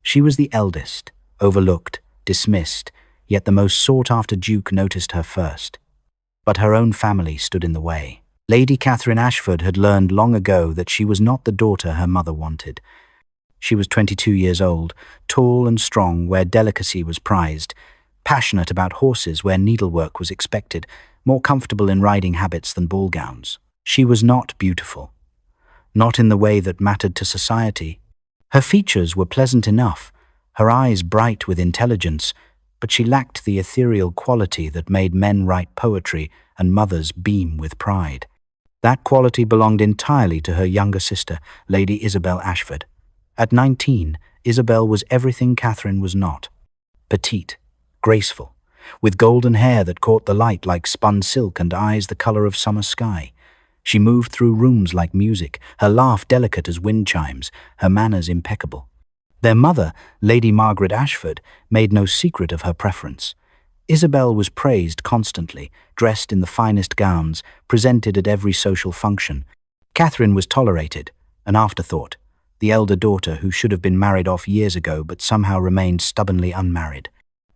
She was the eldest, overlooked, dismissed, yet the most sought-after duke noticed her first. But her own family stood in the way. Lady Catherine Ashford had learned long ago that she was not the daughter her mother wanted. She was 22 years old, tall and strong where delicacy was prized, passionate about horses where needlework was expected, more comfortable in riding habits than ball gowns. She was not beautiful, not in the way that mattered to society. Her features were pleasant enough, her eyes bright with intelligence, but she lacked the ethereal quality that made men write poetry and mothers beam with pride. That quality belonged entirely to her younger sister, Lady Isabel Ashford. At 19, Isabel was everything Catherine was not. Petite, graceful, with golden hair that caught the light like spun silk and eyes the color of summer sky. She moved through rooms like music, her laugh delicate as wind chimes, her manners impeccable. Their mother, Lady Margaret Ashford, made no secret of her preference. Isabel was praised constantly, dressed in the finest gowns, presented at every social function. Catherine was tolerated, an afterthought, the elder daughter who should have been married off years ago but somehow remained stubbornly unmarried.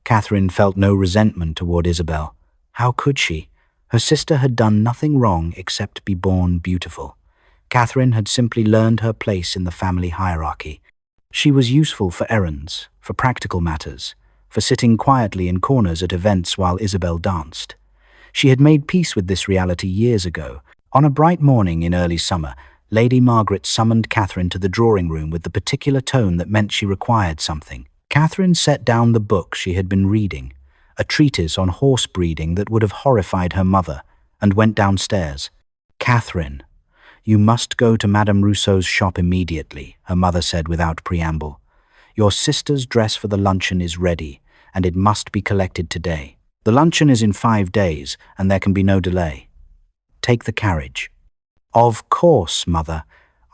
Catherine felt no resentment toward Isabel. How could she? Her sister had done nothing wrong except be born beautiful. Catherine had simply learned her place in the family hierarchy. She was useful for errands, for practical matters, for sitting quietly in corners at events while Isabel danced. She had made peace with this reality years ago. On a bright morning in early summer, Lady Margaret summoned Catherine to the drawing room with the particular tone that meant she required something. Catherine set down the book she had been reading, a treatise on horse breeding that would have horrified her mother, and went downstairs. "Catherine, you must go to Madame Rousseau's shop immediately," her mother said without preamble. "Your sister's dress for the luncheon is ready, and it must be collected today. The luncheon is in 5 days, and there can be no delay. Take the carriage." "Of course, mother.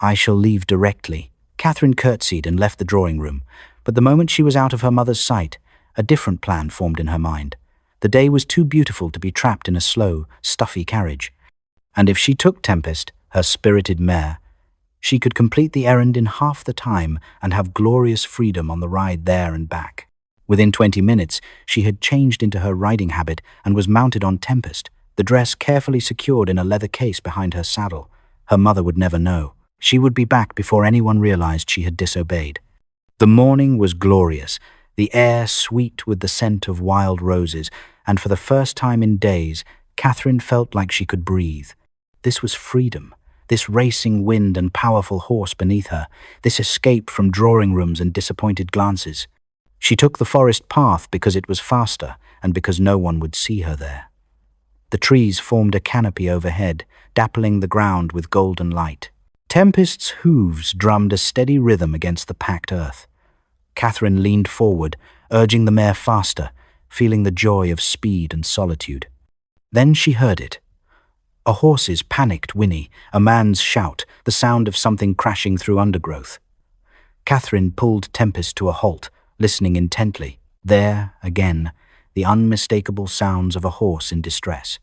I shall leave directly." Catherine curtsied and left the drawing room, but the moment she was out of her mother's sight, a different plan formed in her mind. The day was too beautiful to be trapped in a slow, stuffy carriage. And if she took Tempest, her spirited mare, she could complete the errand in half the time and have glorious freedom on the ride there and back. Within 20 minutes, she had changed into her riding habit and was mounted on Tempest, the dress carefully secured in a leather case behind her saddle. Her mother would never know. She would be back before anyone realized she had disobeyed. The morning was glorious, the air sweet with the scent of wild roses, and for the first time in days, Catherine felt like she could breathe. This was freedom, this racing wind and powerful horse beneath her, this escape from drawing rooms and disappointed glances. She took the forest path because it was faster and because no one would see her there. The trees formed a canopy overhead, dappling the ground with golden light. Tempest's hooves drummed a steady rhythm against the packed earth. Catherine leaned forward, urging the mare faster, feeling the joy of speed and solitude. Then she heard it. A horse's panicked whinny, a man's shout, the sound of something crashing through undergrowth. Catherine pulled Tempest to a halt, listening intently. There, again, the unmistakable sounds of a horse in distress.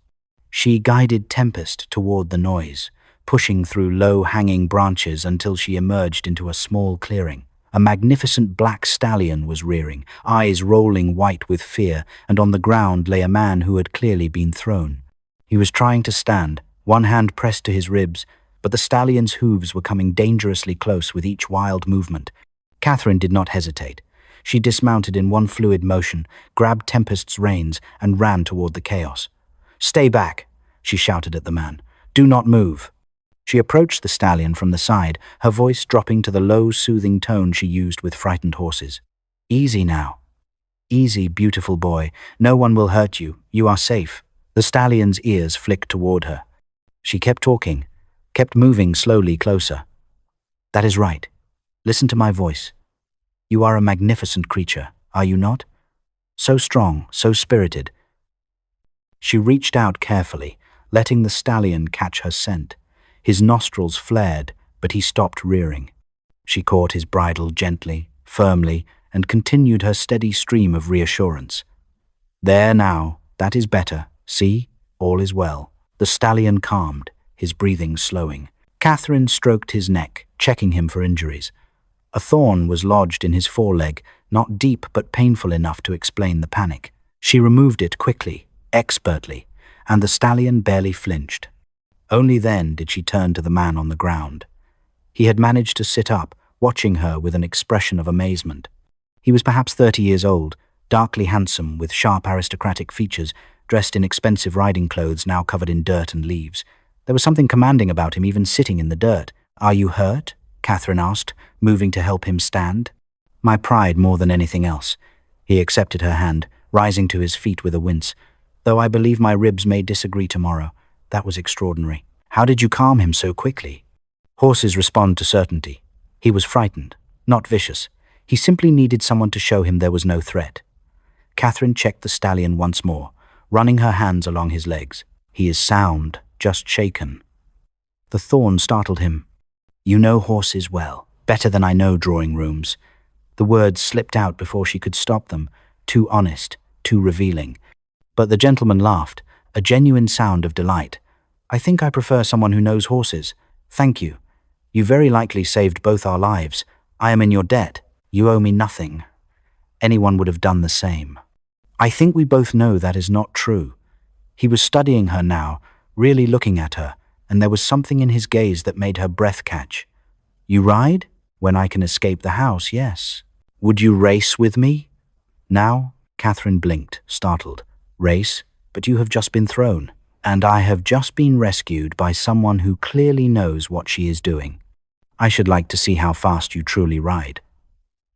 She guided Tempest toward the noise, pushing through low-hanging branches until she emerged into a small clearing. A magnificent black stallion was rearing, eyes rolling white with fear, and on the ground lay a man who had clearly been thrown. He was trying to stand, one hand pressed to his ribs, but the stallion's hooves were coming dangerously close with each wild movement. Catherine did not hesitate. She dismounted in one fluid motion, grabbed Tempest's reins, and ran toward the chaos. "Stay back," she shouted at the man. "Do not move." She approached the stallion from the side, her voice dropping to the low, soothing tone she used with frightened horses. "Easy now. Easy, beautiful boy. No one will hurt you. You are safe." The stallion's ears flicked toward her. She kept talking, kept moving slowly closer. "That is right. Listen to my voice. You are a magnificent creature, are you not? So strong, so spirited." She reached out carefully, letting the stallion catch her scent. His nostrils flared, but he stopped rearing. She caught his bridle gently, firmly, and continued her steady stream of reassurance. "There now, that is better. See, all is well." The stallion calmed, his breathing slowing. Catherine stroked his neck, checking him for injuries. A thorn was lodged in his foreleg, not deep but painful enough to explain the panic. She removed it quickly, expertly, and the stallion barely flinched. Only then did she turn to the man on the ground. He had managed to sit up, watching her with an expression of amazement. He was perhaps 30 years old, darkly handsome, with sharp aristocratic features, dressed in expensive riding clothes now covered in dirt and leaves. There was something commanding about him, even sitting in the dirt. "Are you hurt?" Catherine asked, moving to help him stand. "My pride more than anything else." He accepted her hand, rising to his feet with a wince. "Though I believe my ribs may disagree tomorrow. That was extraordinary. How did you calm him so quickly?" Horses respond to certainty. He was frightened, not vicious. He simply needed someone to show him there was no threat. Catherine checked the stallion once more, running her hands along his legs. "He is sound, just shaken." The thorn startled him. "You know horses well, better than I know drawing rooms." The words slipped out before she could stop them, too honest, too revealing. But the gentleman laughed, a genuine sound of delight. "I think I prefer someone who knows horses. Thank you. You very likely saved both our lives. I am in your debt. You owe me nothing. Anyone would have done the same." "I think we both know that is not true." He was studying her now, really looking at her, and there was something in his gaze that made her breath catch. "You ride? When I can escape the house, yes. Would you race with me?" "Now?" Catherine blinked, startled. "Race? But you have just been thrown. And I have just been rescued by someone who clearly knows what she is doing. I should like to see how fast you truly ride."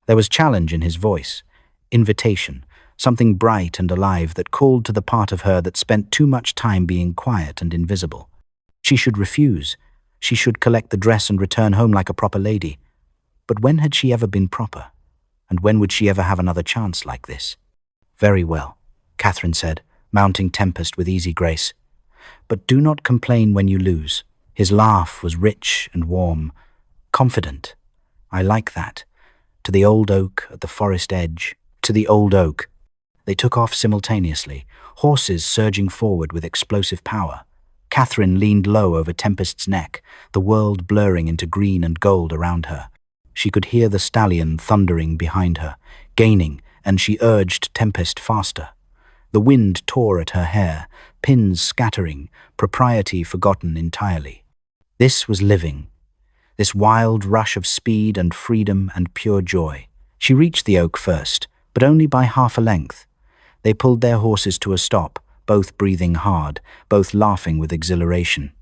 There was challenge in his voice, invitation, something bright and alive that called to the part of her that spent too much time being quiet and invisible. She should refuse. She should collect the dress and return home like a proper lady. But when had she ever been proper? And when would she ever have another chance like this? "Very well," Catherine said, mounting Tempest with easy grace. "But do not complain when you lose." His laugh was rich and warm, confident. "I like that. To the old oak at the forest edge, to the old oak." They took off simultaneously, horses surging forward with explosive power. Catherine leaned low over Tempest's neck, the world blurring into green and gold around her. She could hear the stallion thundering behind her, gaining, and she urged Tempest faster. The wind tore at her hair, pins scattering, propriety forgotten entirely. This was living, this wild rush of speed and freedom and pure joy. She reached the oak first, but only by half a length. They pulled their horses to a stop, both breathing hard, both laughing with exhilaration.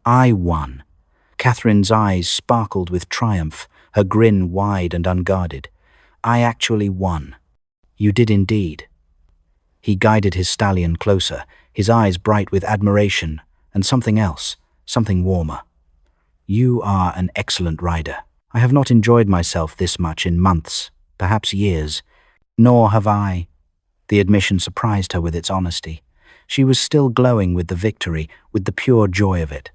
"I won." Catherine's eyes sparkled with triumph, her grin wide and unguarded. "I actually won." "You did indeed." He guided his stallion closer, his eyes bright with admiration, and something else, something warmer. "You are an excellent rider. I have not enjoyed myself this much in months, perhaps years. Nor have I." The admission surprised her with its honesty. She was still glowing with the victory, with the pure joy of it.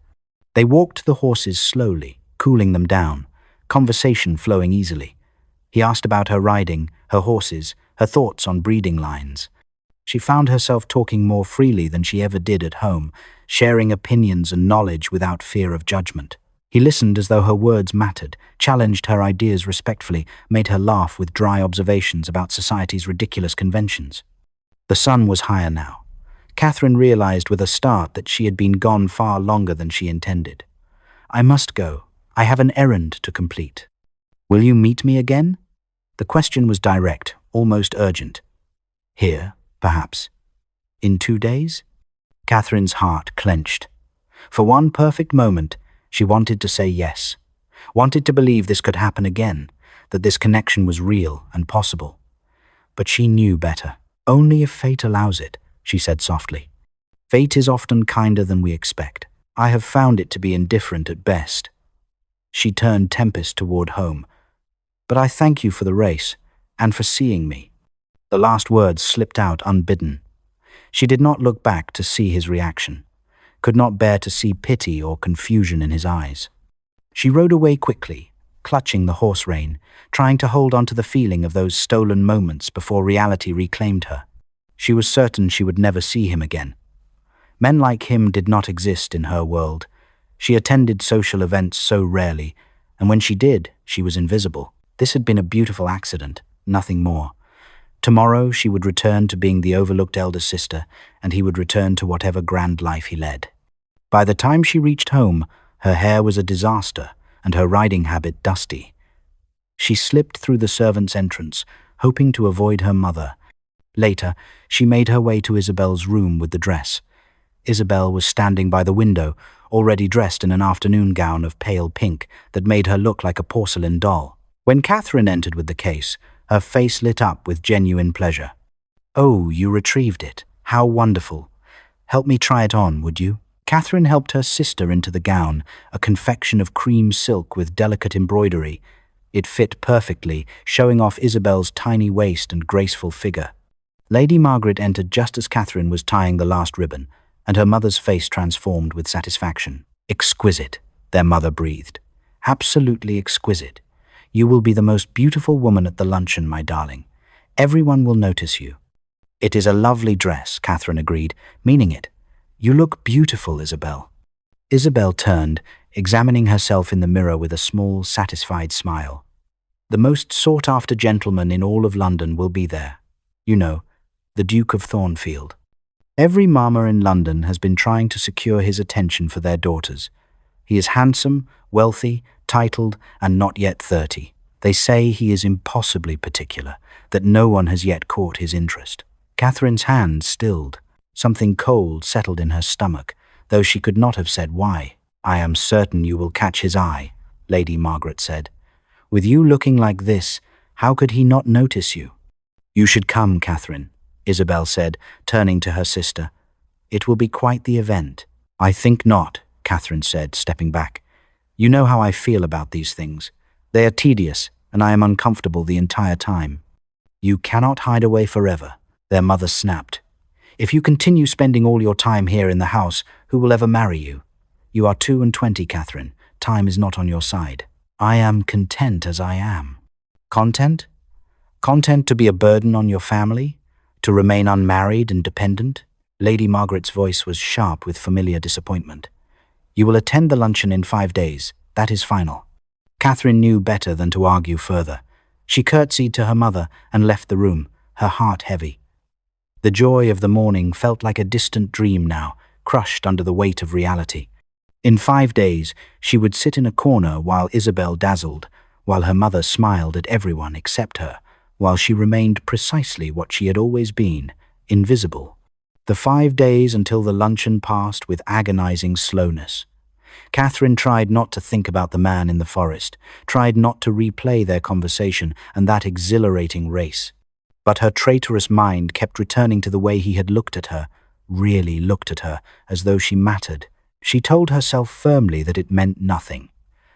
They walked the horses slowly, cooling them down, conversation flowing easily. He asked about her riding, her horses, her thoughts on breeding lines. She found herself talking more freely than she ever did at home, sharing opinions and knowledge without fear of judgment. He listened as though her words mattered, challenged her ideas respectfully, made her laugh with dry observations about society's ridiculous conventions. The sun was higher now. Catherine realized with a start that she had been gone far longer than she intended. "I must go. I have an errand to complete." "Will you meet me again?" The question was direct, almost urgent. "Here, perhaps." "In 2 days?" Catherine's heart clenched. For one perfect moment, she wanted to say yes, wanted to believe this could happen again, that this connection was real and possible. But she knew better. "Only if fate allows it," she said softly. "Fate is often kinder than we expect. I have found it to be indifferent at best." She turned Tempest toward home. "But I thank you for the race, and for seeing me." The last words slipped out unbidden. She did not look back to see his reaction, could not bear to see pity or confusion in his eyes. She rode away quickly, clutching the horse rein, trying to hold on to the feeling of those stolen moments before reality reclaimed her. She was certain she would never see him again. Men like him did not exist in her world. She attended social events so rarely, and when she did, she was invisible. This had been a beautiful accident, nothing more. Tomorrow she would return to being the overlooked elder sister, and he would return to whatever grand life he led. By the time she reached home, her hair was a disaster, and her riding habit dusty. She slipped through the servants' entrance, hoping to avoid her mother. Later, she made her way to Isabel's room with the dress. Isabel was standing by the window, already dressed in an afternoon gown of pale pink that made her look like a porcelain doll. When Catherine entered with the case, her face lit up with genuine pleasure. "Oh, you retrieved it. How wonderful. Help me try it on, would you?" Catherine helped her sister into the gown, a confection of cream silk with delicate embroidery. It fit perfectly, showing off Isabel's tiny waist and graceful figure. Lady Margaret entered just as Catherine was tying the last ribbon, and her mother's face transformed with satisfaction. "Exquisite," their mother breathed. "Absolutely exquisite. You will be the most beautiful woman at the luncheon, my darling. Everyone will notice you." "It is a lovely dress," Catherine agreed, meaning it. "You look beautiful, Isabel." Isabel turned, examining herself in the mirror with a small, satisfied smile. "The most sought-after gentleman in all of London will be there. You know, the Duke of Thornfield. Every mamma in London has been trying to secure his attention for their daughters. He is handsome, wealthy, titled, and not yet 30. They say he is impossibly particular, that no one has yet caught his interest." Catherine's hand stilled. Something cold settled in her stomach, though she could not have said why. "I am certain you will catch his eye," Lady Margaret said. "With you looking like this, how could he not notice you?" "You should come, Catherine," Isabel said, turning to her sister. "It will be quite the event." "I think not," Catherine said, stepping back. "You know how I feel about these things. They are tedious, and I am uncomfortable the entire time." "You cannot hide away forever," their mother snapped. "If you continue spending all your time here in the house, who will ever marry you? You are 22, Catherine. Time is not on your side." "I am content as I am." "Content? Content to be a burden on your family? To remain unmarried and dependent?" Lady Margaret's voice was sharp with familiar disappointment. "You will attend the luncheon in 5 days. That is final." Catherine knew better than to argue further. She curtsied to her mother and left the room, her heart heavy. The joy of the morning felt like a distant dream now, crushed under the weight of reality. In 5 days, she would sit in a corner while Isabel dazzled, while her mother smiled at everyone except her, while she remained precisely what she had always been, invisible. The 5 days until the luncheon passed with agonizing slowness. Catherine tried not to think about the man in the forest, tried not to replay their conversation and that exhilarating race. But her traitorous mind kept returning to the way he had looked at her, really looked at her, as though she mattered. She told herself firmly that it meant nothing,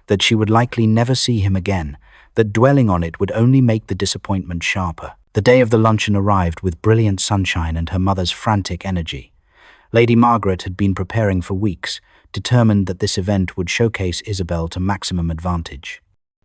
that she would likely never see him again, that dwelling on it would only make the disappointment sharper. The day of the luncheon arrived with brilliant sunshine and her mother's frantic energy. Lady Margaret had been preparing for weeks, determined that this event would showcase Isabel to maximum advantage.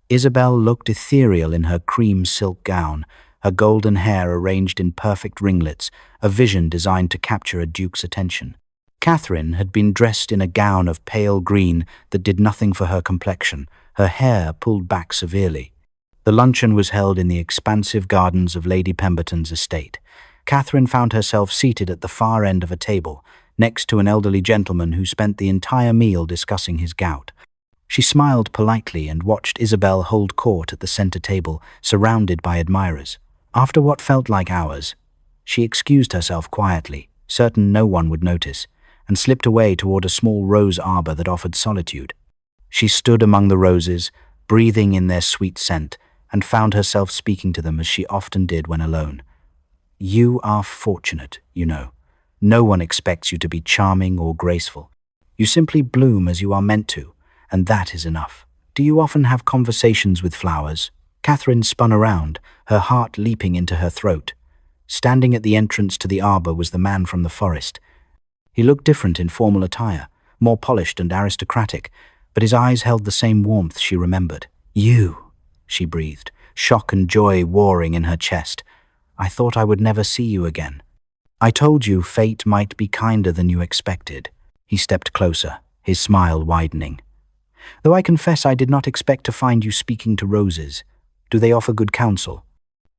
Isabel looked ethereal in her cream silk gown, her golden hair arranged in perfect ringlets, a vision designed to capture a duke's attention. Catherine had been dressed in a gown of pale green that did nothing for her complexion, her hair pulled back severely. The luncheon was held in the expansive gardens of Lady Pemberton's estate. Catherine found herself seated at the far end of a table, next to an elderly gentleman who spent the entire meal discussing his gout. She smiled politely and watched Isabel hold court at the center table, surrounded by admirers. After what felt like hours, she excused herself quietly, certain no one would notice, and slipped away toward a small rose arbor that offered solitude. She stood among the roses, breathing in their sweet scent, and found herself speaking to them as she often did when alone. "You are fortunate, you know. No one expects you to be charming or graceful. You simply bloom as you are meant to, and that is enough. Do you often have conversations with flowers?" Catherine spun around, her heart leaping into her throat. Standing at the entrance to the arbor was the man from the forest. He looked different in formal attire, more polished and aristocratic, but his eyes held the same warmth she remembered. "You," she breathed, shock and joy warring in her chest. "I thought I would never see you again." "I told you fate might be kinder than you expected." He stepped closer, his smile widening. "Though I confess I did not expect to find you speaking to roses. Do they offer good counsel?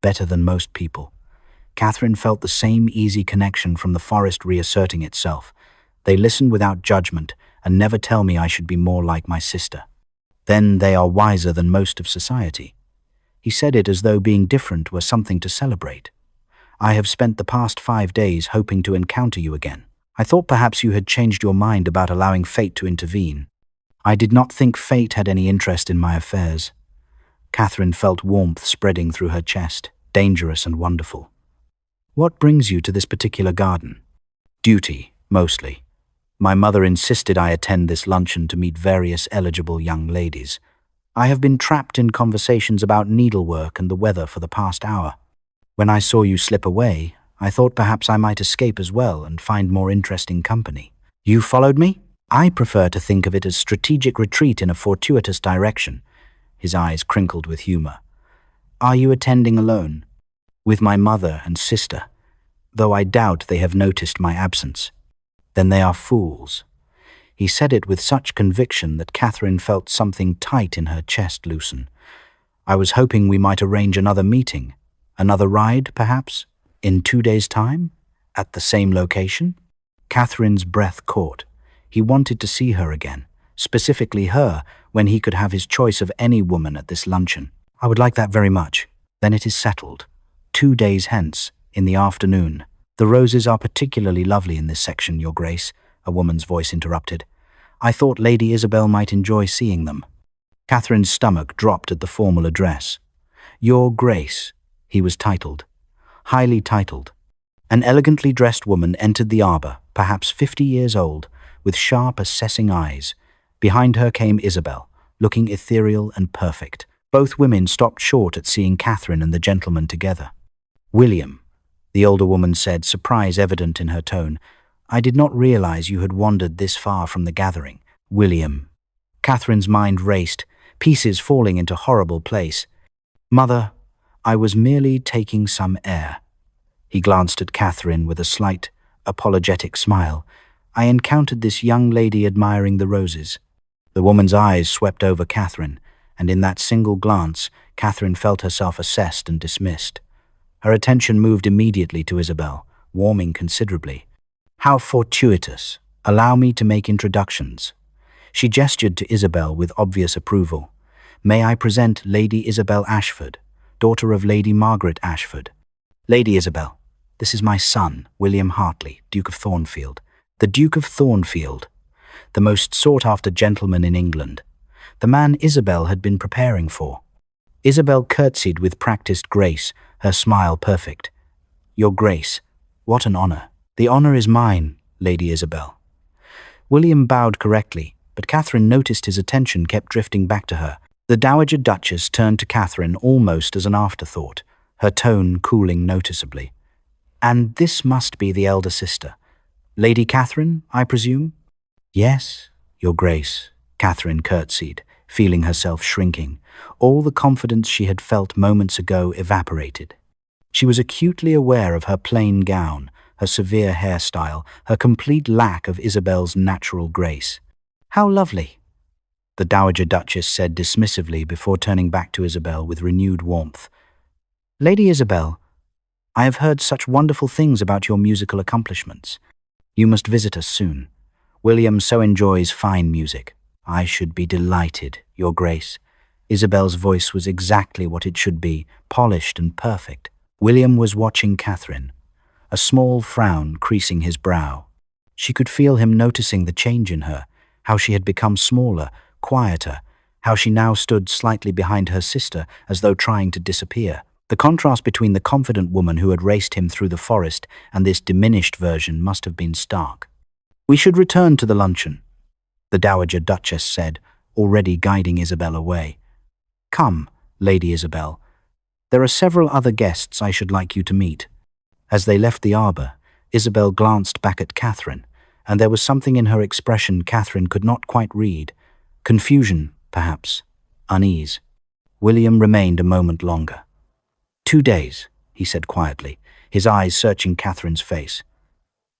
Better than most people. Catherine felt the same easy connection from the forest reasserting itself. They listen without judgment and never tell me I should be more like my sister. Then they are wiser than most of society. He said it as though being different were something to celebrate. I have spent the past 5 days hoping to encounter you again. I thought perhaps you had changed your mind about allowing fate to intervene. I did not think fate had any interest in my affairs. Catherine felt warmth spreading through her chest, dangerous and wonderful. What brings you to this particular garden? Duty, mostly. My mother insisted I attend this luncheon to meet various eligible young ladies. I have been trapped in conversations about needlework and the weather for the past hour. When I saw you slip away, I thought perhaps I might escape as well and find more interesting company. You followed me? I prefer to think of it as strategic retreat in a fortuitous direction. His eyes crinkled with humor. Are you attending alone? With my mother and sister, though I doubt they have noticed my absence. Then they are fools. He said it with such conviction that Catherine felt something tight in her chest loosen. I was hoping we might arrange another meeting, another ride, perhaps, in 2 days' time, at the same location. Catherine's breath caught. He wanted to see her again, specifically her, when he could have his choice of any woman at this luncheon. I would like that very much. Then it is settled. 2 days hence, in the afternoon. The roses are particularly lovely in this section, Your Grace, a woman's voice interrupted. I thought Lady Isabel might enjoy seeing them. Catherine's stomach dropped at the formal address. Your Grace, he was titled. Highly titled. An elegantly dressed woman entered the arbor, perhaps 50 years old, with sharp, assessing eyes. Behind her came Isabel, looking ethereal and perfect. Both women stopped short at seeing Catherine and the gentleman together. William, the older woman said, surprise evident in her tone. I did not realize you had wandered this far from the gathering. William. Catherine's mind raced, pieces falling into horrible place. Mother, I was merely taking some air. He glanced at Catherine with a slight, apologetic smile. I encountered this young lady admiring the roses. The woman's eyes swept over Catherine, and in that single glance, Catherine felt herself assessed and dismissed. Her attention moved immediately to Isabel, warming considerably. How fortuitous. Allow me to make introductions. She gestured to Isabel with obvious approval. May I present Lady Isabel Ashford, daughter of Lady Margaret Ashford. Lady Isabel, this is my son, William Hartley, Duke of Thornfield. The Duke of Thornfield, the most sought-after gentleman in England. The man Isabel had been preparing for. Isabel curtsied with practiced grace, her smile perfect. Your Grace, what an honor. The honor is mine, Lady Isabel. William bowed correctly, but Catherine noticed his attention kept drifting back to her. The Dowager Duchess turned to Catherine almost as an afterthought, her tone cooling noticeably. And this must be the elder sister. Lady Catherine, I presume? Yes, Your Grace, Catherine curtsied, feeling herself shrinking. All the confidence she had felt moments ago evaporated. She was acutely aware of her plain gown, her severe hairstyle, her complete lack of Isabel's natural grace. How lovely, the Dowager Duchess said dismissively before turning back to Isabel with renewed warmth. Lady Isabel, I have heard such wonderful things about your musical accomplishments. You must visit us soon. William so enjoys fine music. I should be delighted, Your Grace. Isabel's voice was exactly what it should be, polished and perfect. William was watching Catherine, a small frown creasing his brow. She could feel him noticing the change in her, how she had become smaller, quieter, how she now stood slightly behind her sister as though trying to disappear. The contrast between the confident woman who had raced him through the forest and this diminished version must have been stark. We should return to the luncheon, the Dowager Duchess said, already guiding Isabel away. Come, Lady Isabel. There are several other guests I should like you to meet. As they left the arbor, Isabel glanced back at Catherine, and there was something in her expression Catherine could not quite read. Confusion, perhaps. Unease. William remained a moment longer. 2 days, he said quietly, his eyes searching Catherine's face.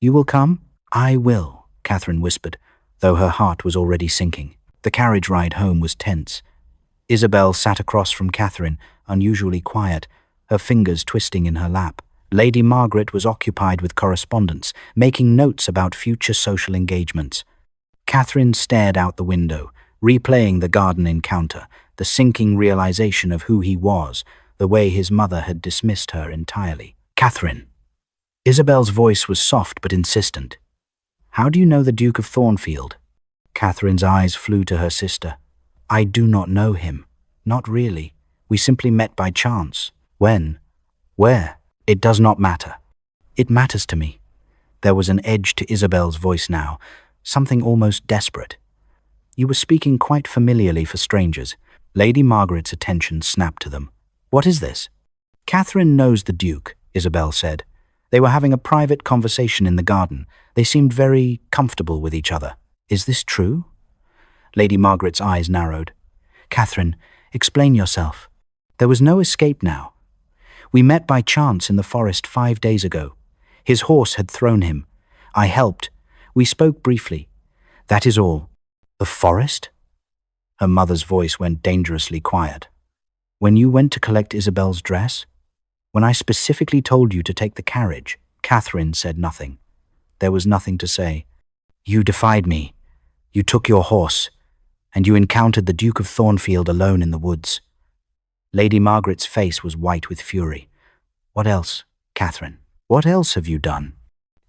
You will come? I will, Catherine whispered, though her heart was already sinking. The carriage ride home was tense. Isabel sat across from Catherine, unusually quiet, her fingers twisting in her lap. Lady Margaret was occupied with correspondence, making notes about future social engagements. Catherine stared out the window, replaying the garden encounter, the sinking realization of who he was, the way his mother had dismissed her entirely. Catherine. Isabel's voice was soft but insistent. How do you know the Duke of Thornfield? Catherine's eyes flew to her sister. I do not know him. Not really. We simply met by chance. When? Where? It does not matter. It matters to me. There was an edge to Isabel's voice now, something almost desperate. You were speaking quite familiarly for strangers. Lady Margaret's attention snapped to them. What is this? Catherine knows the Duke, Isabel said. They were having a private conversation in the garden. They seemed very comfortable with each other. Is this true? Lady Margaret's eyes narrowed. Catherine, explain yourself. There was no escape now. We met by chance in the forest 5 days ago. His horse had thrown him. I helped. We spoke briefly. That is all. The forest? Her mother's voice went dangerously quiet. When you went to collect Isabel's dress? When I specifically told you to take the carriage? Catherine said nothing. There was nothing to say. You defied me. You took your horse, and you encountered the Duke of Thornfield alone in the woods. Lady Margaret's face was white with fury. What else, Catherine? What else have you done?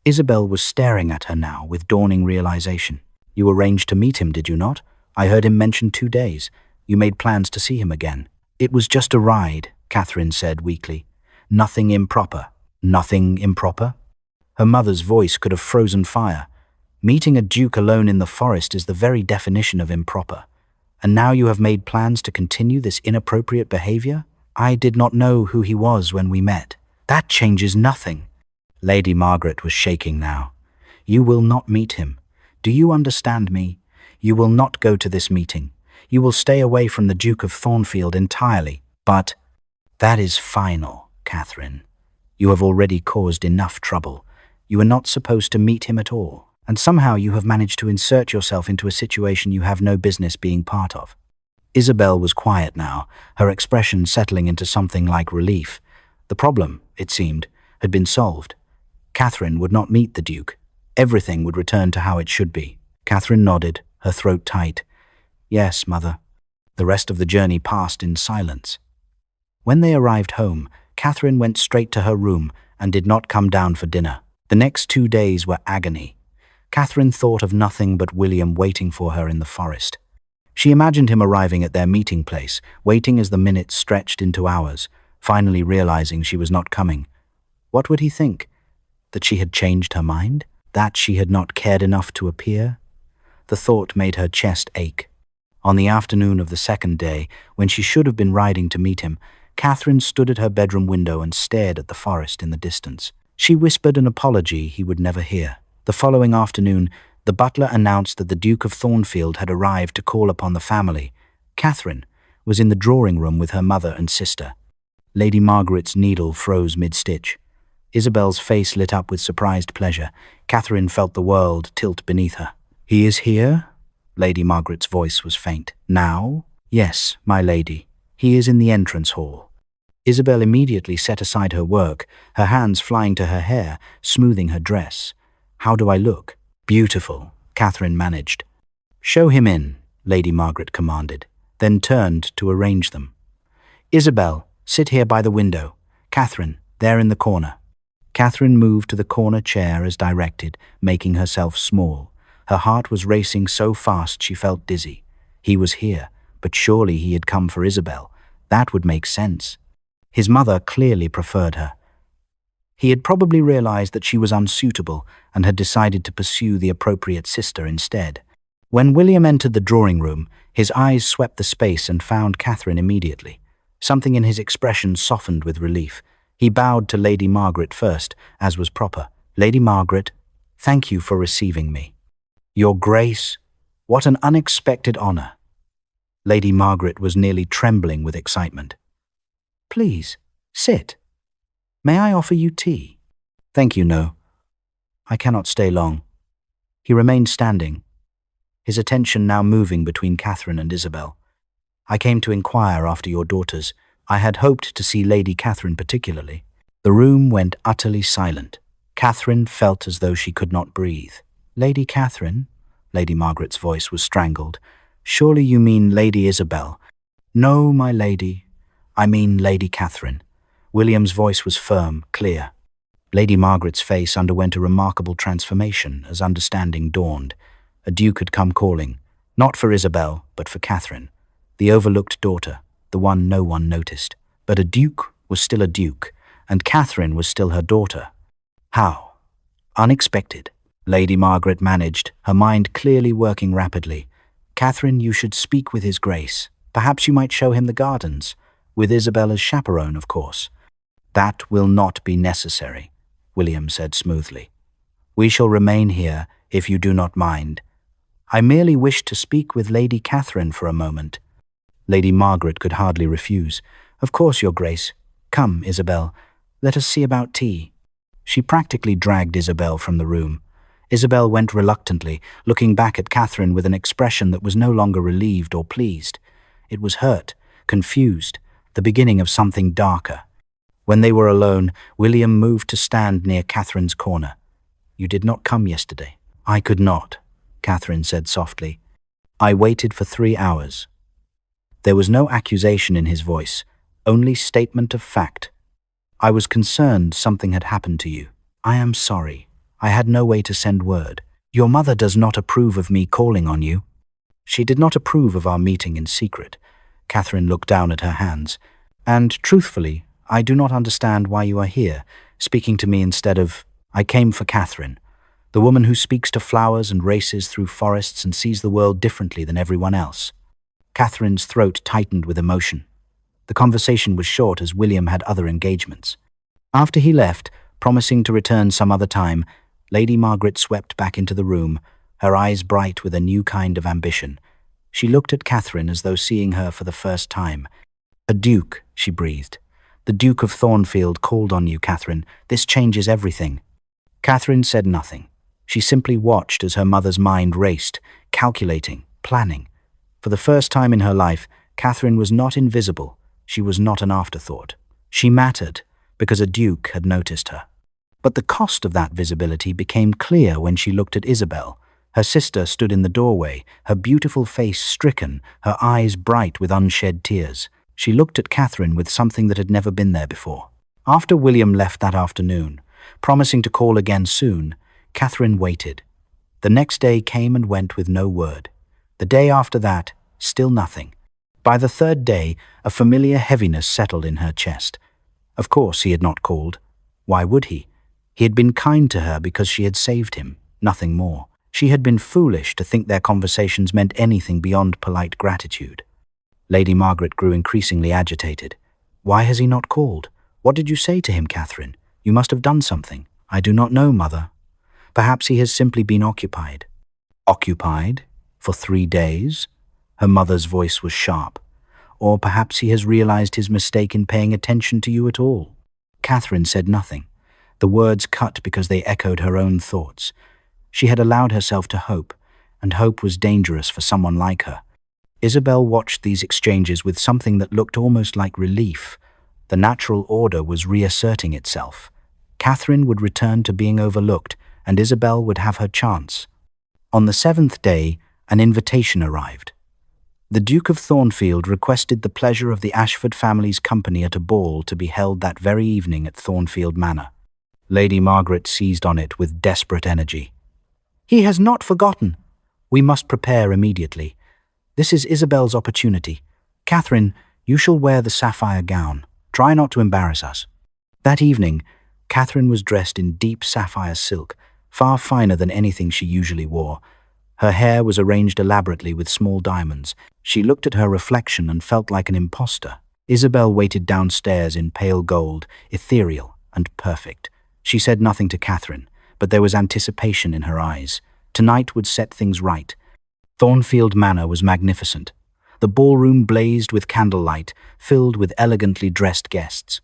Isabel was staring at her now with dawning realization. You arranged to meet him, did you not? I heard him mention 2 days. You made plans to see him again. It was just a ride, Catherine said weakly. Nothing improper. Nothing improper? Her mother's voice could have frozen fire. Meeting a duke alone in the forest is the very definition of improper. And now you have made plans to continue this inappropriate behavior? I did not know who he was when we met. That changes nothing. Lady Margaret was shaking now. You will not meet him. Do you understand me? You will not go to this meeting. You will stay away from the Duke of Thornfield entirely. But that is final, Catherine. You have already caused enough trouble. You are not supposed to meet him at all. And somehow you have managed to insert yourself into a situation you have no business being part of. Isabel was quiet now, her expression settling into something like relief. The problem, it seemed, had been solved. Catherine would not meet the Duke. Everything would return to how it should be. Catherine nodded, her throat tight. Yes, Mother. The rest of the journey passed in silence. When they arrived home, Catherine went straight to her room and did not come down for dinner. The next 2 days were agony. Catherine thought of nothing but William waiting for her in the forest. She imagined him arriving at their meeting place, waiting as the minutes stretched into hours, finally realizing she was not coming. What would he think? That she had changed her mind? That she had not cared enough to appear? The thought made her chest ache. On the afternoon of the second day, when she should have been riding to meet him, Catherine stood at her bedroom window and stared at the forest in the distance. She whispered an apology he would never hear. The following afternoon, the butler announced that the Duke of Thornfield had arrived to call upon the family. Catherine was in the drawing room with her mother and sister. Lady Margaret's needle froze mid-stitch. Isabel's face lit up with surprised pleasure. Catherine felt the world tilt beneath her. He is here? Lady Margaret's voice was faint. Now? Yes, my lady. He is in the entrance hall. Isabel immediately set aside her work, her hands flying to her hair, smoothing her dress. How do I look? Beautiful, Catherine managed. Show him in, Lady Margaret commanded, then turned to arrange them. Isabel, sit here by the window. Catherine, there in the corner. Catherine moved to the corner chair as directed, making herself small. Her heart was racing so fast she felt dizzy. He was here, but surely he had come for Isabel. That would make sense. His mother clearly preferred her. He had probably realized that she was unsuitable and had decided to pursue the appropriate sister instead. When William entered the drawing room, his eyes swept the space and found Catherine immediately. Something in his expression softened with relief. He bowed to Lady Margaret first, as was proper. Lady Margaret, thank you for receiving me. Your Grace, what an unexpected honor. Lady Margaret was nearly trembling with excitement. Please, sit. May I offer you tea? Thank you, no. I cannot stay long. He remained standing, his attention now moving between Catherine and Isabel. I came to inquire after your daughters. I had hoped to see Lady Catherine particularly." The room went utterly silent. Catherine felt as though she could not breathe. "Lady Catherine?" Lady Margaret's voice was strangled. "Surely you mean Lady Isabel." "No, my lady. I mean Lady Catherine." William's voice was firm, clear. Lady Margaret's face underwent a remarkable transformation as understanding dawned. A duke had come calling, not for Isabel, but for Catherine, the overlooked daughter, the one no one noticed. But a duke was still a duke, and Catherine was still her daughter. How? Unexpected. Lady Margaret managed, her mind clearly working rapidly. "Catherine, you should speak with His Grace. Perhaps you might show him the gardens, with Isabel as chaperone, of course." "That will not be necessary," William said smoothly. "We shall remain here, if you do not mind. I merely wish to speak with Lady Catherine for a moment." Lady Margaret could hardly refuse. "Of course, Your Grace. Come, Isabel. Let us see about tea." She practically dragged Isabel from the room. Isabel went reluctantly, looking back at Catherine with an expression that was no longer relieved or pleased. It was hurt, confused, the beginning of something darker. When they were alone, William moved to stand near Catherine's corner. "You did not come yesterday." "I could not," Catherine said softly. "I waited for 3 hours." There was no accusation in his voice, only statement of fact. "I was concerned something had happened to you." "I am sorry. I had no way to send word. Your mother does not approve of me calling on you." "She did not approve of our meeting in secret." Catherine looked down at her hands. "And truthfully, I do not understand why you are here, speaking to me instead of—" "I came for Catherine, the woman who speaks to flowers and races through forests and sees the world differently than everyone else." Catherine's throat tightened with emotion. The conversation was short as William had other engagements. After he left, promising to return some other time, Lady Margaret swept back into the room, her eyes bright with a new kind of ambition. She looked at Catherine as though seeing her for the first time. "A duke," she breathed. "The Duke of Thornfield called on you, Catherine. This changes everything." Catherine said nothing. She simply watched as her mother's mind raced, calculating, planning. For the first time in her life, Catherine was not invisible. She was not an afterthought. She mattered because a duke had noticed her. But the cost of that visibility became clear when she looked at Isabel. Her sister stood in the doorway, her beautiful face stricken, her eyes bright with unshed tears. She looked at Catherine with something that had never been there before. After William left that afternoon, promising to call again soon, Catherine waited. The next day came and went with no word. The day after that, still nothing. By the third day, a familiar heaviness settled in her chest. Of course he had not called. Why would he? He had been kind to her because she had saved him, nothing more. She had been foolish to think their conversations meant anything beyond polite gratitude. Lady Margaret grew increasingly agitated. "Why has he not called? What did you say to him, Catherine? You must have done something." "I do not know, Mother. Perhaps he has simply been occupied." "Occupied? For 3 days?" Her mother's voice was sharp. "Or perhaps he has realized his mistake in paying attention to you at all." Catherine said nothing. The words cut because they echoed her own thoughts. She had allowed herself to hope, and hope was dangerous for someone like her. Isabel watched these exchanges with something that looked almost like relief. The natural order was reasserting itself. Catherine would return to being overlooked, and Isabel would have her chance. On the 7th day, an invitation arrived. The Duke of Thornfield requested the pleasure of the Ashford family's company at a ball to be held that very evening at Thornfield Manor. Lady Margaret seized on it with desperate energy. "He has not forgotten. We must prepare immediately. This is Isabel's opportunity. Catherine, you shall wear the sapphire gown. Try not to embarrass us." That evening, Catherine was dressed in deep sapphire silk, far finer than anything she usually wore. Her hair was arranged elaborately with small diamonds. She looked at her reflection and felt like an imposter. Isabel waited downstairs in pale gold, ethereal and perfect. She said nothing to Catherine, but there was anticipation in her eyes. Tonight would set things right. Thornfield Manor was magnificent. The ballroom blazed with candlelight, filled with elegantly dressed guests.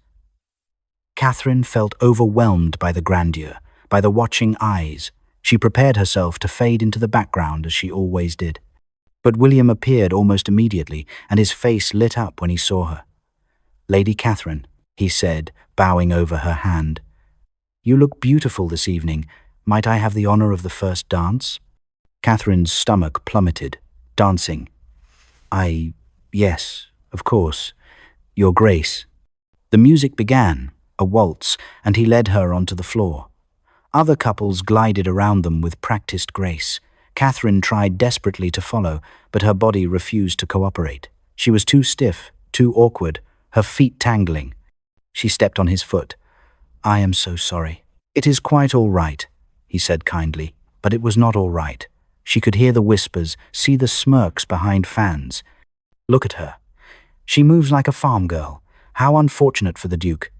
Catherine felt overwhelmed by the grandeur, by the watching eyes. She prepared herself to fade into the background as she always did. But William appeared almost immediately, and his face lit up when he saw her. "Lady Catherine," he said, bowing over her hand. "You look beautiful this evening. Might I have the honor of the first dance?" Catherine's stomach plummeted. "Dancing? Yes, of course. Your Grace." The music began, a waltz, and he led her onto the floor. Other couples glided around them with practiced grace. Catherine tried desperately to follow, but her body refused to cooperate. She was too stiff, too awkward, her feet tangling. She stepped on his foot. "I am so sorry." "It is quite all right," he said kindly, but it was not all right. She could hear the whispers, see the smirks behind fans. "Look at her. She moves like a farm girl. How unfortunate for the Duke."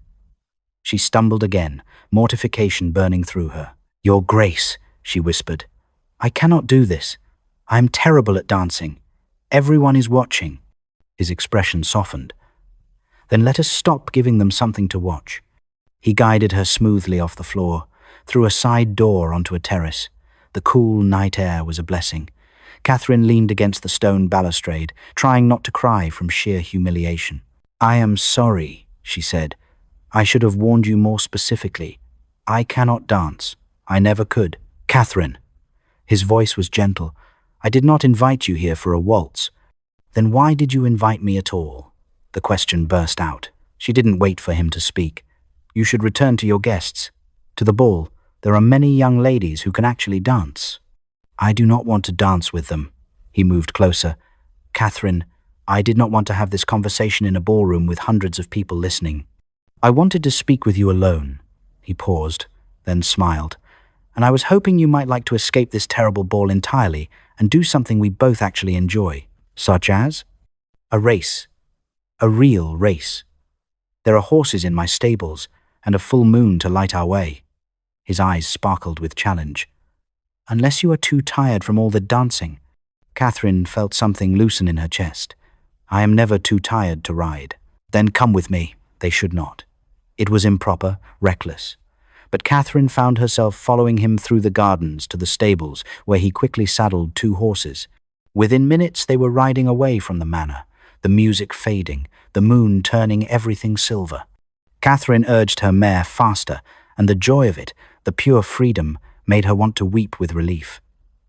She stumbled again, mortification burning through her. "Your Grace," she whispered. "I cannot do this. I am terrible at dancing. Everyone is watching." His expression softened. "Then let us stop giving them something to watch." He guided her smoothly off the floor, through a side door onto a terrace. The cool night air was a blessing. Catherine leaned against the stone balustrade, trying not to cry from sheer humiliation. "I am sorry," she said. "I should have warned you more specifically. I cannot dance. I never could." "Catherine." His voice was gentle. "I did not invite you here for a waltz." "Then why did you invite me at all?" The question burst out. She didn't wait for him to speak. "You should return to your guests. To the ball. There are many young ladies who can actually dance." "I do not want to dance with them." He moved closer. "Catherine, I did not want to have this conversation in a ballroom with hundreds of people listening. I wanted to speak with you alone." He paused, then smiled. "And I was hoping you might like to escape this terrible ball entirely and do something we both actually enjoy." "Such as?" "A race. A real race. There are horses in my stables, and a full moon to light our way." His eyes sparkled with challenge. "Unless you are too tired from all the dancing." Catherine felt something loosen in her chest. "I am never too tired to ride." "Then come with me." They should not. It was improper, reckless. But Catherine found herself following him through the gardens to the stables, where he quickly saddled 2 horses. Within minutes they were riding away from the manor, the music fading, the moon turning everything silver. Catherine urged her mare faster, and the joy of it, the pure freedom, made her want to weep with relief.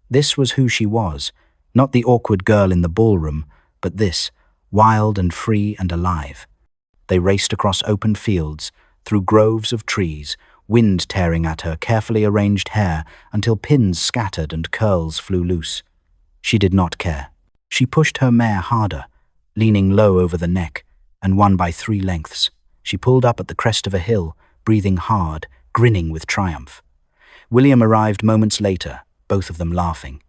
This was who she was, not the awkward girl in the ballroom, but this, wild and free and alive. They raced across open fields, through groves of trees, wind tearing at her carefully arranged hair until pins scattered and curls flew loose. She did not care. She pushed her mare harder, leaning low over the neck, and won by 3 lengths. She pulled up at the crest of a hill, breathing hard, grinning with triumph. William arrived moments later, both of them laughing.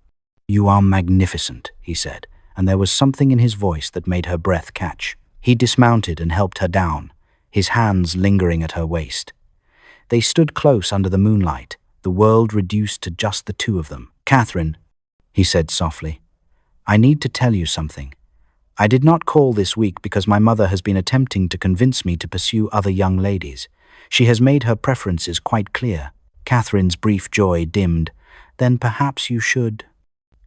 "You are magnificent," he said, and there was something in his voice that made her breath catch. He dismounted and helped her down, his hands lingering at her waist. They stood close under the moonlight, the world reduced to just the 2 of them. "Catherine," he said softly, "I need to tell you something. I did not call this week because my mother has been attempting to convince me to pursue other young ladies. She has made her preferences quite clear." Catherine's brief joy dimmed. "Then perhaps you should—"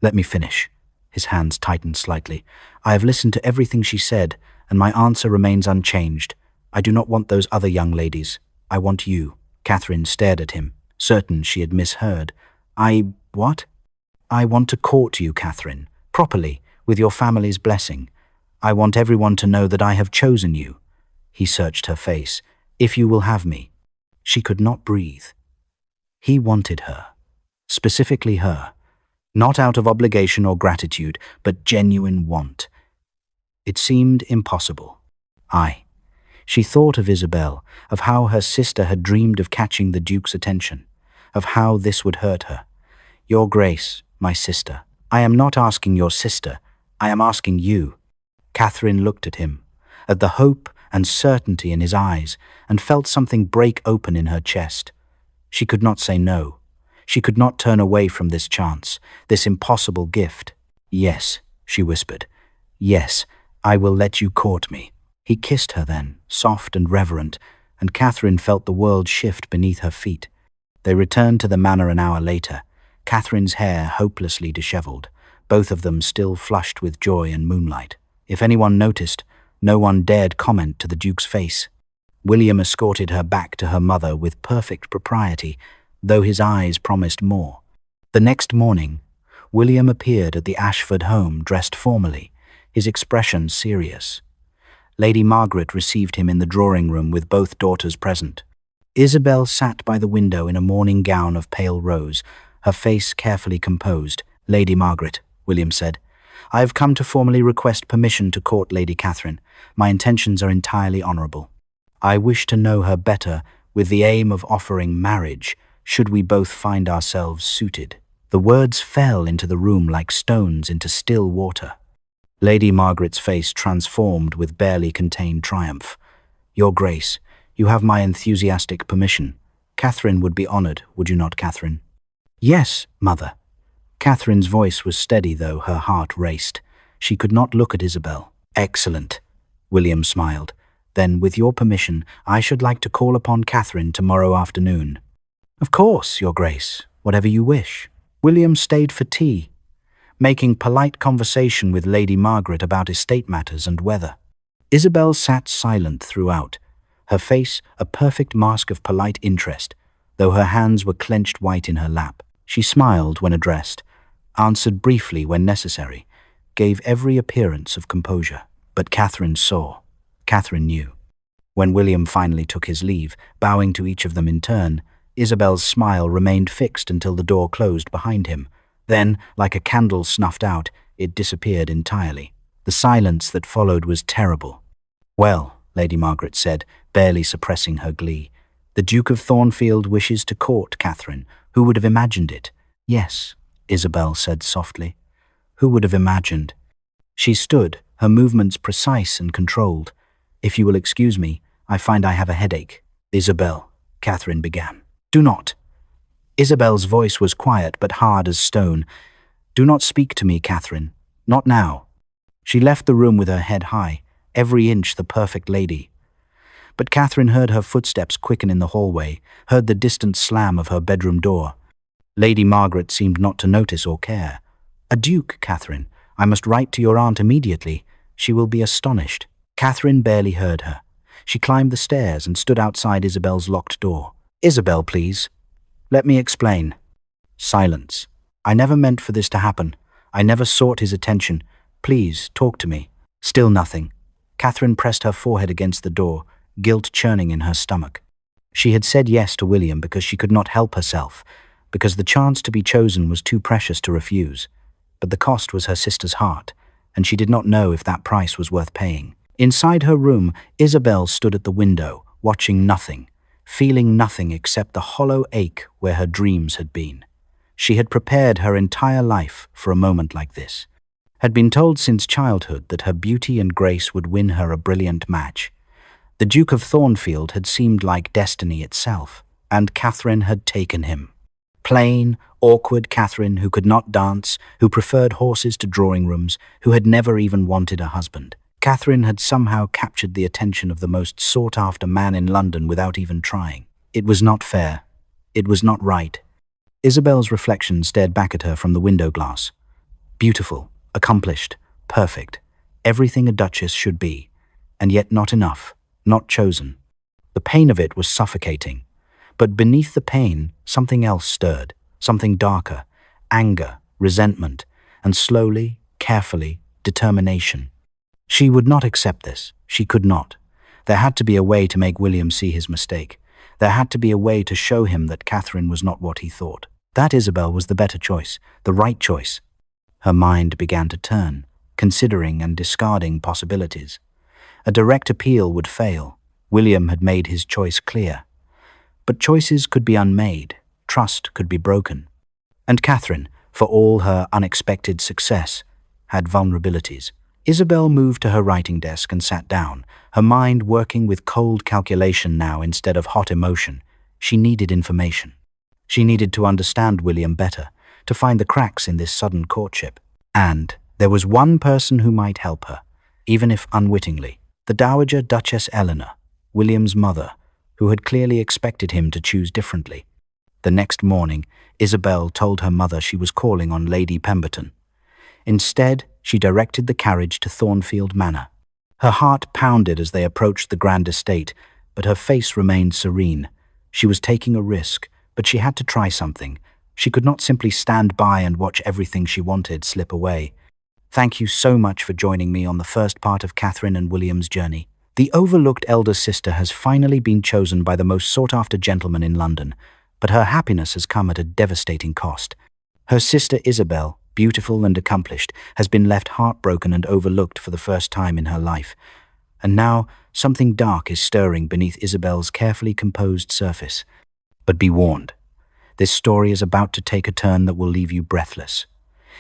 "Let me finish." His hands tightened slightly. "I have listened to everything she said, and my answer remains unchanged. I do not want those other young ladies. I want you." Catherine stared at him, certain she had misheard. What?" "I want to court you, Catherine, properly, with your family's blessing. I want everyone to know that I have chosen you." He searched her face. "If you will have me." She could not breathe. He wanted her. Specifically her. Not out of obligation or gratitude, but genuine want. It seemed impossible. She thought of Isabel, of how her sister had dreamed of catching the Duke's attention, of how this would hurt her. "Your Grace, my sister. I am not asking your sister. I am asking you." Catherine looked at him, at the hope and certainty in his eyes, and felt something break open in her chest. She could not say no. She could not turn away from this chance, this impossible gift. "Yes," she whispered. "Yes, I will let you court me." He kissed her then, soft and reverent, and Catherine felt the world shift beneath her feet. They returned to the manor an hour later, Catherine's hair hopelessly disheveled, both of them still flushed with joy and moonlight. If anyone noticed, no one dared comment to the Duke's face. William escorted her back to her mother with perfect propriety, though his eyes promised more. The next morning, William appeared at the Ashford home dressed formally, his expression serious. Lady Margaret received him in the drawing room with both daughters present. Isabel sat by the window in a morning gown of pale rose, her face carefully composed. "Lady Margaret," William said, "I have come to formally request permission to court Lady Catherine. My intentions are entirely honourable. I wish to know her better with the aim of offering marriage, should we both find ourselves suited." The words fell into the room like stones into still water. Lady Margaret's face transformed with barely contained triumph. "Your Grace, you have my enthusiastic permission. Catherine would be honoured, would you not, Catherine?" "Yes, Mother." Catherine's voice was steady, though her heart raced. She could not look at Isabel. "Excellent," William smiled. "Then, with your permission, I should like to call upon Catherine tomorrow afternoon." "Of course, Your Grace, whatever you wish." William stayed for tea, making polite conversation with Lady Margaret about estate matters and weather. Isabel sat silent throughout, her face a perfect mask of polite interest, though her hands were clenched white in her lap. She smiled when addressed, answered briefly when necessary, gave every appearance of composure. But Catherine saw. Catherine knew. When William finally took his leave, bowing to each of them in turn, Isabel's smile remained fixed until the door closed behind him. Then, like a candle snuffed out, it disappeared entirely. The silence that followed was terrible. "Well," Lady Margaret said, barely suppressing her glee, "the Duke of Thornfield wishes to court Catherine. Who would have imagined it?" "Yes," Isabel said softly. "Who would have imagined?" She stood, her movements precise and controlled. "If you will excuse me, I find I have a headache." "Isabel," Catherine began. "Do not." Isabel's voice was quiet but hard as stone. "Do not speak to me, Catherine. Not now." She left the room with her head high, every inch the perfect lady. But Catherine heard her footsteps quicken in the hallway, heard the distant slam of her bedroom door. Lady Margaret seemed not to notice or care. "A duke, Catherine. I must write to your aunt immediately. She will be astonished." Catherine barely heard her. She climbed the stairs and stood outside Isabel's locked door. "Isabel, please. Let me explain." Silence. "I never meant for this to happen. I never sought his attention. Please, talk to me." Still nothing. Catherine pressed her forehead against the door, guilt churning in her stomach. She had said yes to William because she could not help herself, because the chance to be chosen was too precious to refuse. But the cost was her sister's heart, and she did not know if that price was worth paying. Inside her room, Isabel stood at the window, watching nothing, feeling nothing except the hollow ache where her dreams had been. She had prepared her entire life for a moment like this, had been told since childhood that her beauty and grace would win her a brilliant match. The Duke of Thornfield had seemed like destiny itself, and Catherine had taken him. Plain, awkward Catherine who could not dance, who preferred horses to drawing rooms, who had never even wanted a husband. Catherine had somehow captured the attention of the most sought-after man in London without even trying. It was not fair. It was not right. Isabel's reflection stared back at her from the window glass. Beautiful, accomplished, perfect. Everything a duchess should be. And yet not enough, not chosen. The pain of it was suffocating. But beneath the pain, something else stirred, something darker, anger, resentment, and slowly, carefully, determination. She would not accept this. She could not. There had to be a way to make William see his mistake. There had to be a way to show him that Catherine was not what he thought. That Isabel was the better choice, the right choice. Her mind began to turn, considering and discarding possibilities. A direct appeal would fail. William had made his choice clear. But choices could be unmade. Trust could be broken. And Catherine, for all her unexpected success, had vulnerabilities. Isabel moved to her writing desk and sat down, her mind working with cold calculation now instead of hot emotion. She needed information. She needed to understand William better, to find the cracks in this sudden courtship. And there was one person who might help her, even if unwittingly. The Dowager Duchess Eleanor, William's mother, who had clearly expected him to choose differently. The next morning, Isabel told her mother she was calling on Lady Pemberton. Instead, she directed the carriage to Thornfield Manor. Her heart pounded as they approached the grand estate, but her face remained serene. She was taking a risk, but she had to try something. She could not simply stand by and watch everything she wanted slip away. Thank you so much for joining me on the first part of Catherine and William's journey. The overlooked elder sister has finally been chosen by the most sought-after gentleman in London, but her happiness has come at a devastating cost. Her sister Isabel, beautiful and accomplished, has been left heartbroken and overlooked for the first time in her life. And now, something dark is stirring beneath Isabel's carefully composed surface. But be warned, this story is about to take a turn that will leave you breathless.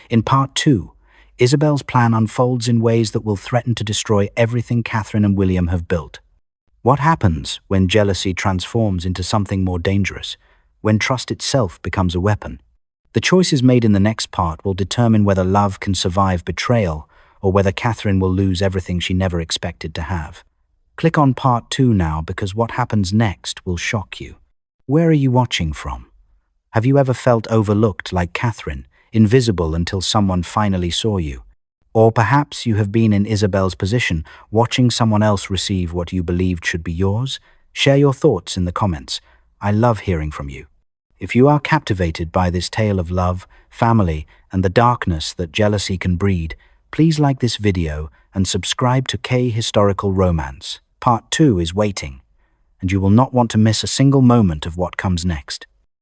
In part 2, Isabel's plan unfolds in ways that will threaten to destroy everything Catherine and William have built. What happens when jealousy transforms into something more dangerous, when trust itself becomes a weapon? The choices made in the next part will determine whether love can survive betrayal or whether Catherine will lose everything she never expected to have. Click on part 2 now, because what happens next will shock you. Where are you watching from? Have you ever felt overlooked like Catherine, invisible until someone finally saw you? Or perhaps you have been in Isabel's position, watching someone else receive what you believed should be yours? Share your thoughts in the comments. I love hearing from you. If you are captivated by this tale of love, family, and the darkness that jealousy can breed, please like this video and subscribe to K Historical Romance. Part 2 is waiting, and you will not want to miss a single moment of what comes next.